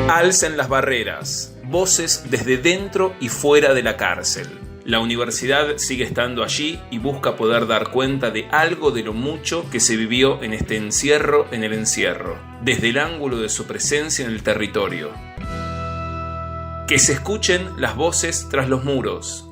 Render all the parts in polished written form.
Alcen las barreras, voces desde dentro y fuera de la cárcel. La universidad sigue estando allí y busca poder dar cuenta de algo de lo mucho que se vivió en este encierro en el encierro, desde el ángulo de su presencia en el territorio. Que se escuchen las voces tras los muros.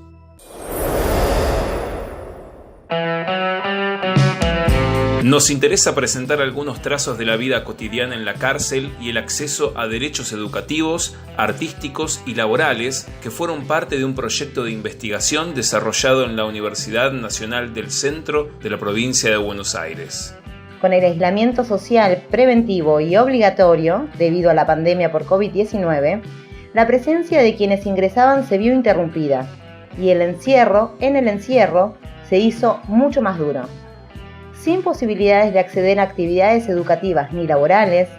Nos interesa presentar algunos trazos de la vida cotidiana en la cárcel y el acceso a derechos educativos, artísticos y laborales que fueron parte de un proyecto de investigación desarrollado en la Universidad Nacional del Centro de la provincia de Buenos Aires. Con el aislamiento social preventivo y obligatorio debido a la pandemia por COVID-19, la presencia de quienes ingresaban se vio interrumpida y el encierro se hizo mucho más duro. Sin posibilidades de acceder a actividades educativas ni laborales,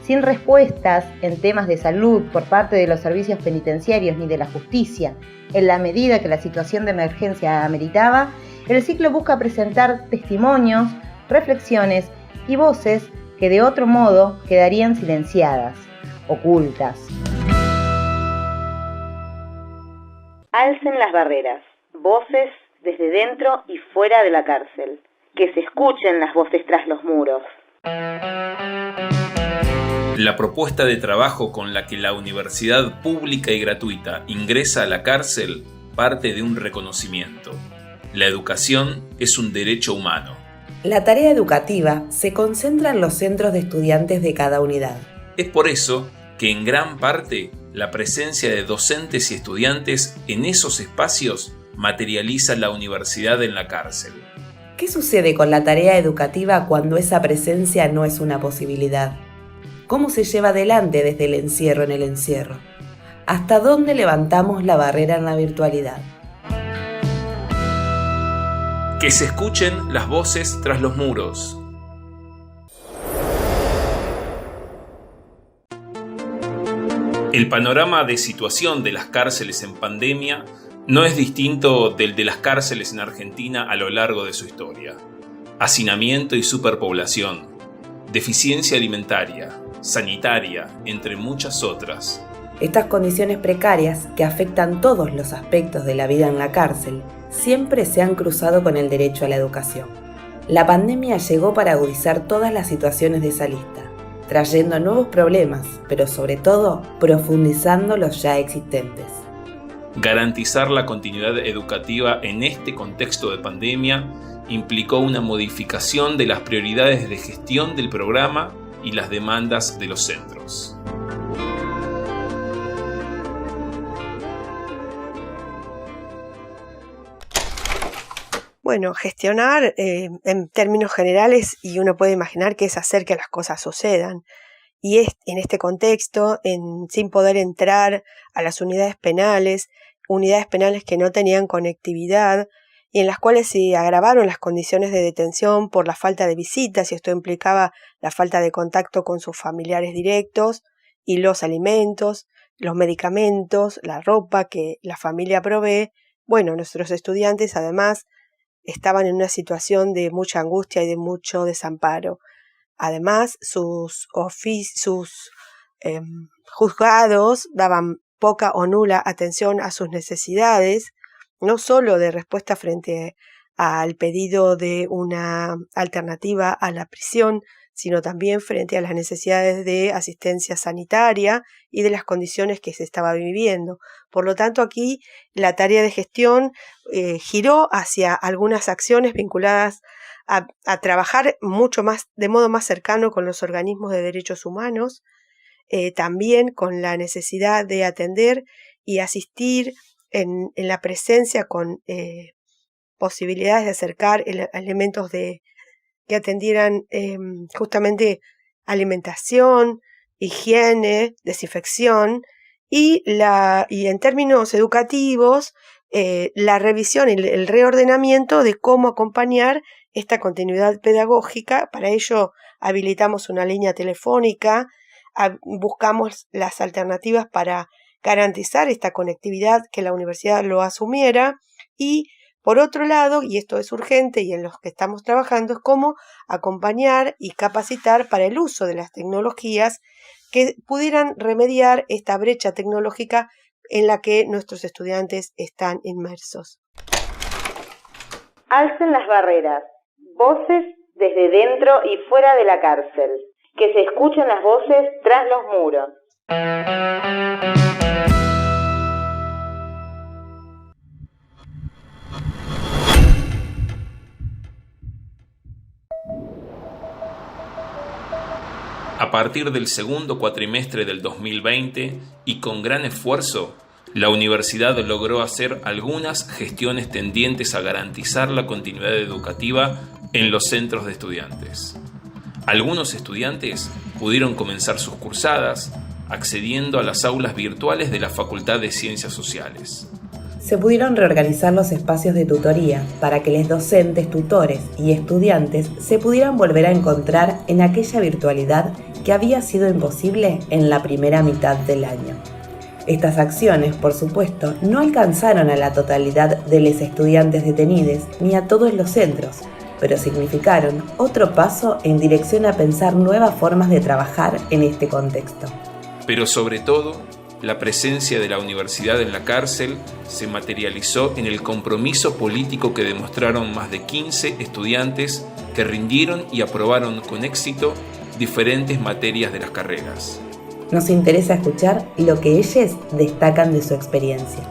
sin respuestas en temas de salud por parte de los servicios penitenciarios ni de la justicia, en la medida que la situación de emergencia ameritaba, el ciclo busca presentar testimonios, reflexiones y voces que de otro modo quedarían silenciadas, ocultas. Alcen las barreras, voces desde dentro y fuera de la cárcel. Que se escuchen las voces tras los muros. La propuesta de trabajo con la que la universidad pública y gratuita ingresa a la cárcel parte de un reconocimiento. La educación es un derecho humano. La tarea educativa se concentra en los centros de estudiantes de cada unidad. Es por eso que en gran parte la presencia de docentes y estudiantes en esos espacios materializa la universidad en la cárcel. ¿Qué sucede con la tarea educativa cuando esa presencia no es una posibilidad? ¿Cómo se lleva adelante desde el encierro en el encierro? ¿Hasta dónde levantamos la barrera en la virtualidad? Que se escuchen las voces tras los muros. El panorama de situación de las cárceles en pandemia no es distinto del de las cárceles en Argentina a lo largo de su historia. Hacinamiento y superpoblación, deficiencia alimentaria, sanitaria, entre muchas otras. Estas condiciones precarias, que afectan todos los aspectos de la vida en la cárcel, siempre se han cruzado con el derecho a la educación. La pandemia llegó para agudizar todas las situaciones de esa lista, trayendo nuevos problemas, pero sobre todo profundizando los ya existentes. Garantizar la continuidad educativa en este contexto de pandemia implicó una modificación de las prioridades de gestión del programa y las demandas de los centros. Bueno, gestionar en términos generales, y uno puede imaginar que es hacer que las cosas sucedan. Y es en este contexto, sin poder entrar a las unidades penales que no tenían conectividad y en las cuales se agravaron las condiciones de detención por la falta de visitas, y esto implicaba la falta de contacto con sus familiares directos y los alimentos, los medicamentos, la ropa que la familia provee. Bueno, nuestros estudiantes además estaban en una situación de mucha angustia y de mucho desamparo. Además, sus juzgados daban poca o nula atención a sus necesidades, no solo de respuesta frente al pedido de una alternativa a la prisión, sino también frente a las necesidades de asistencia sanitaria y de las condiciones que se estaba viviendo. Por lo tanto, aquí la tarea de gestión giró hacia algunas acciones vinculadas a trabajar mucho más, de modo más cercano con los organismos de derechos humanos, también con la necesidad de atender y asistir en la presencia con posibilidades de acercar elementos que atendieran justamente alimentación, higiene, desinfección y en términos educativos la revisión y el reordenamiento de cómo acompañar esta continuidad pedagógica. Para ello habilitamos una línea telefónica, buscamos las alternativas para garantizar esta conectividad, que la universidad lo asumiera, y Por otro lado, y esto es urgente y en los que estamos trabajando, es cómo acompañar y capacitar para el uso de las tecnologías que pudieran remediar esta brecha tecnológica en la que nuestros estudiantes están inmersos. Alcen las barreras, voces desde dentro y fuera de la cárcel. Que se escuchen las voces tras los muros. A partir del segundo cuatrimestre del 2020 y con gran esfuerzo, la universidad logró hacer algunas gestiones tendientes a garantizar la continuidad educativa en los centros de estudiantes. Algunos estudiantes pudieron comenzar sus cursadas, accediendo a las aulas virtuales de la Facultad de Ciencias Sociales. Se pudieron reorganizar los espacios de tutoría para que los docentes, tutores y estudiantes se pudieran volver a encontrar en aquella virtualidad que había sido imposible en la primera mitad del año. Estas acciones, por supuesto, no alcanzaron a la totalidad de los estudiantes detenidos ni a todos los centros, pero significaron otro paso en dirección a pensar nuevas formas de trabajar en este contexto. Pero sobre todo, la presencia de la universidad en la cárcel se materializó en el compromiso político que demostraron más de 15 estudiantes que rindieron y aprobaron con éxito diferentes materias de las carreras. Nos interesa escuchar lo que ellos destacan de su experiencia.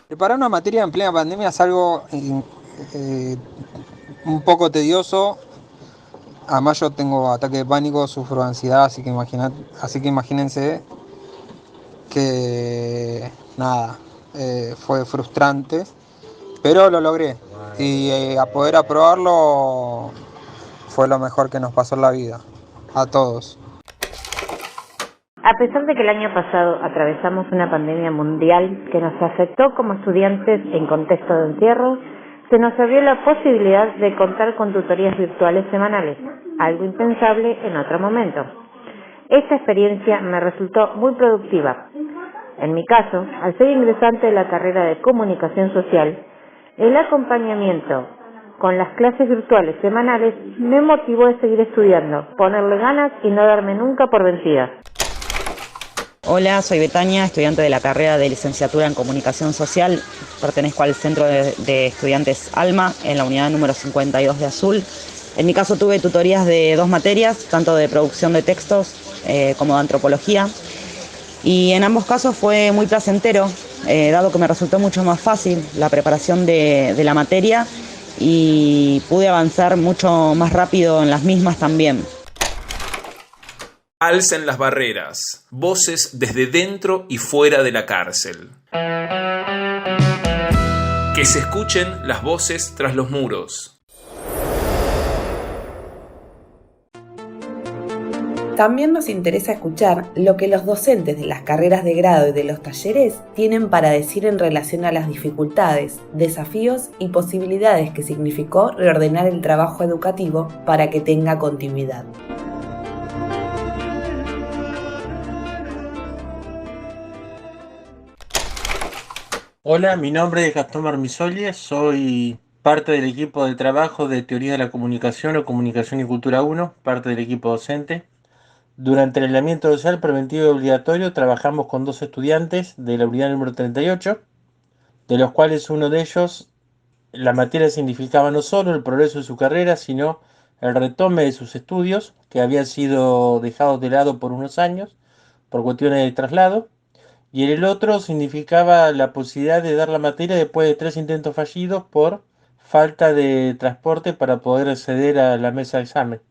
Preparar una materia en plena pandemia es algo un poco tedioso. Además yo tengo ataque de pánico, sufro de ansiedad, así que imagínense que nada, fue frustrante, pero lo logré y a poder aprobarlo fue lo mejor que nos pasó en la vida, a todos. A pesar de que el año pasado atravesamos una pandemia mundial que nos afectó como estudiantes en contexto de encierro, se nos abrió la posibilidad de contar con tutorías virtuales semanales, algo impensable en otro momento. Esta experiencia me resultó muy productiva. En mi caso, al ser ingresante de la carrera de Comunicación Social, el acompañamiento con las clases virtuales semanales me motivó a seguir estudiando, ponerle ganas y no darme nunca por vencida. Hola, soy Betania, estudiante de la carrera de licenciatura en Comunicación Social. Pertenezco al Centro de Estudiantes ALMA, en la unidad número 52 de Azul. En mi caso tuve tutorías de 2 materias, tanto de producción de textos como de antropología. Y en ambos casos fue muy placentero, dado que me resultó mucho más fácil la preparación de la materia y pude avanzar mucho más rápido en las mismas también. Alcen las barreras, voces desde dentro y fuera de la cárcel. Que se escuchen las voces tras los muros. También nos interesa escuchar lo que los docentes de las carreras de grado y de los talleres tienen para decir en relación a las dificultades, desafíos y posibilidades que significó reordenar el trabajo educativo para que tenga continuidad. Hola, mi nombre es Gastón Marmisoli, soy parte del equipo de trabajo de Teoría de la Comunicación o Comunicación y Cultura 1, parte del equipo docente. Durante el aislamiento social preventivo y obligatorio trabajamos con 2 estudiantes de la unidad número 38, de los cuales uno de ellos, la materia significaba no solo el progreso de su carrera, sino el retome de sus estudios, que habían sido dejados de lado por unos años, por cuestiones de traslado. Y en el otro significaba la posibilidad de dar la materia después de 3 intentos fallidos por falta de transporte para poder acceder a la mesa de examen.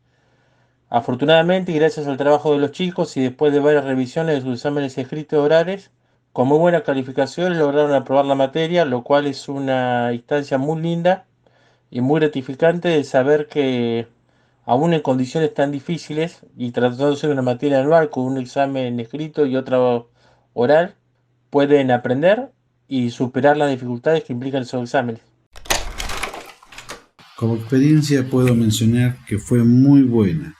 Afortunadamente, y gracias al trabajo de los chicos y después de varias revisiones de sus exámenes escritos y orales, con muy buenas calificaciones lograron aprobar la materia, lo cual es una instancia muy linda y muy gratificante de saber que aún en condiciones tan difíciles y tratándose de una materia anual con un examen escrito y otro oral, pueden aprender y superar las dificultades que implican esos exámenes. Como experiencia puedo mencionar que fue muy buena.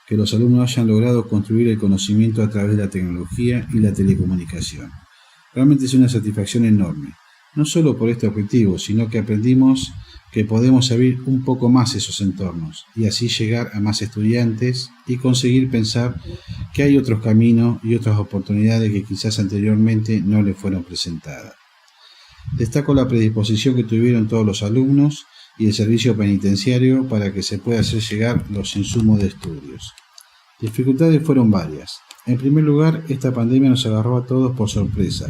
que los alumnos hayan logrado construir el conocimiento a través de la tecnología y la telecomunicación. Realmente es una satisfacción enorme, no solo por este objetivo, sino que aprendimos que podemos abrir un poco más esos entornos y así llegar a más estudiantes y conseguir pensar que hay otros caminos y otras oportunidades que quizás anteriormente no les fueron presentadas. Destaco la predisposición que tuvieron todos los alumnos y el servicio penitenciario para que se pueda hacer llegar los insumos de estudios. Dificultades fueron varias. En primer lugar, esta pandemia nos agarró a todos por sorpresa.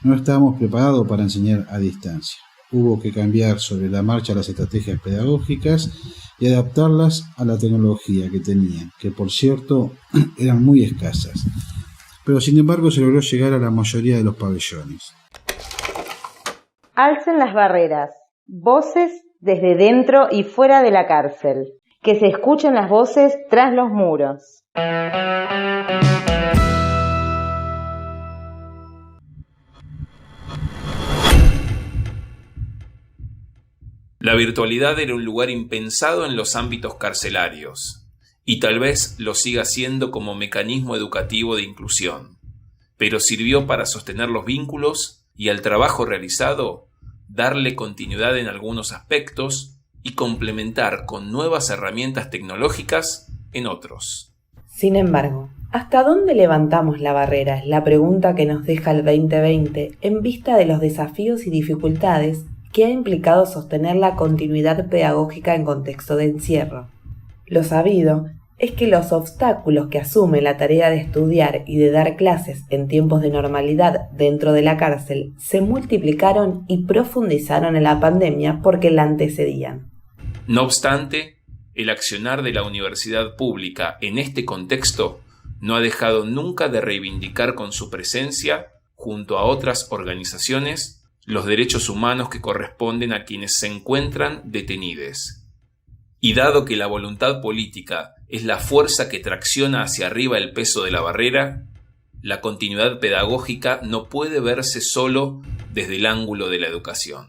No estábamos preparados para enseñar a distancia. Hubo que cambiar sobre la marcha las estrategias pedagógicas y adaptarlas a la tecnología que tenían, que por cierto eran muy escasas. Pero sin embargo se logró llegar a la mayoría de los pabellones. Alcen las barreras. Voces desde dentro y fuera de la cárcel. Que se escuchen las voces tras los muros. La virtualidad era un lugar impensado en los ámbitos carcelarios, y tal vez lo siga siendo como mecanismo educativo de inclusión, pero sirvió para sostener los vínculos y al trabajo realizado darle continuidad en algunos aspectos y complementar con nuevas herramientas tecnológicas en otros. Sin embargo, ¿hasta dónde levantamos la barrera? Es la pregunta que nos deja el 2020 en vista de los desafíos y dificultades que ha implicado sostener la continuidad pedagógica en contexto de encierro. Lo sabido es que los obstáculos que asume la tarea de estudiar y de dar clases en tiempos de normalidad dentro de la cárcel se multiplicaron y profundizaron en la pandemia porque la antecedían. No obstante, el accionar de la universidad pública en este contexto no ha dejado nunca de reivindicar con su presencia, junto a otras organizaciones, los derechos humanos que corresponden a quienes se encuentran detenidos. Y dado que la voluntad política es la fuerza que tracciona hacia arriba el peso de la barrera, la continuidad pedagógica no puede verse solo desde el ángulo de la educación.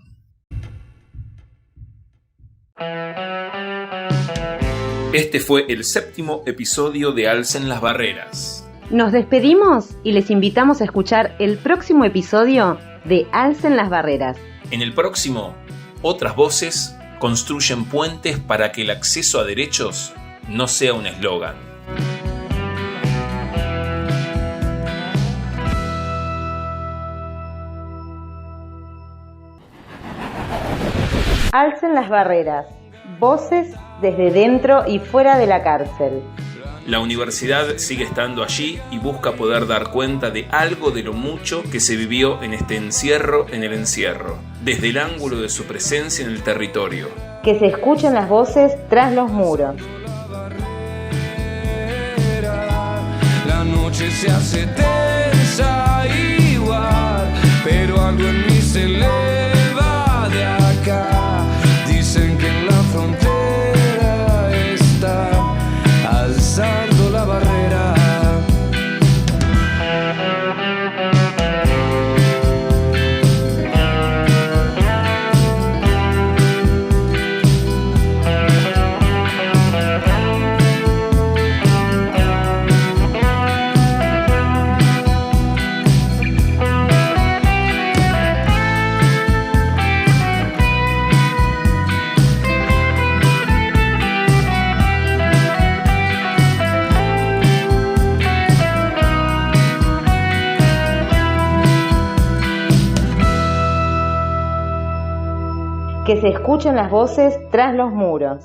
Este fue el 7º episodio de Alcen las barreras. Nos despedimos y les invitamos a escuchar el próximo episodio de Alcen las barreras. En el próximo, otras voces construyen puentes para que el acceso a derechos no sea un eslogan. Alcen las barreras. Voces desde dentro y fuera de la cárcel. La universidad sigue estando allí y busca poder dar cuenta de algo de lo mucho que se vivió en este encierro en el encierro, desde el ángulo de su presencia en el territorio. Que se escuchen las voces tras los muros. La noche se hace tensa igual, pero algo en mí se eleva de acá. Dicen que en la frontera está alzando la barrera. Que se escuchen las voces tras los muros.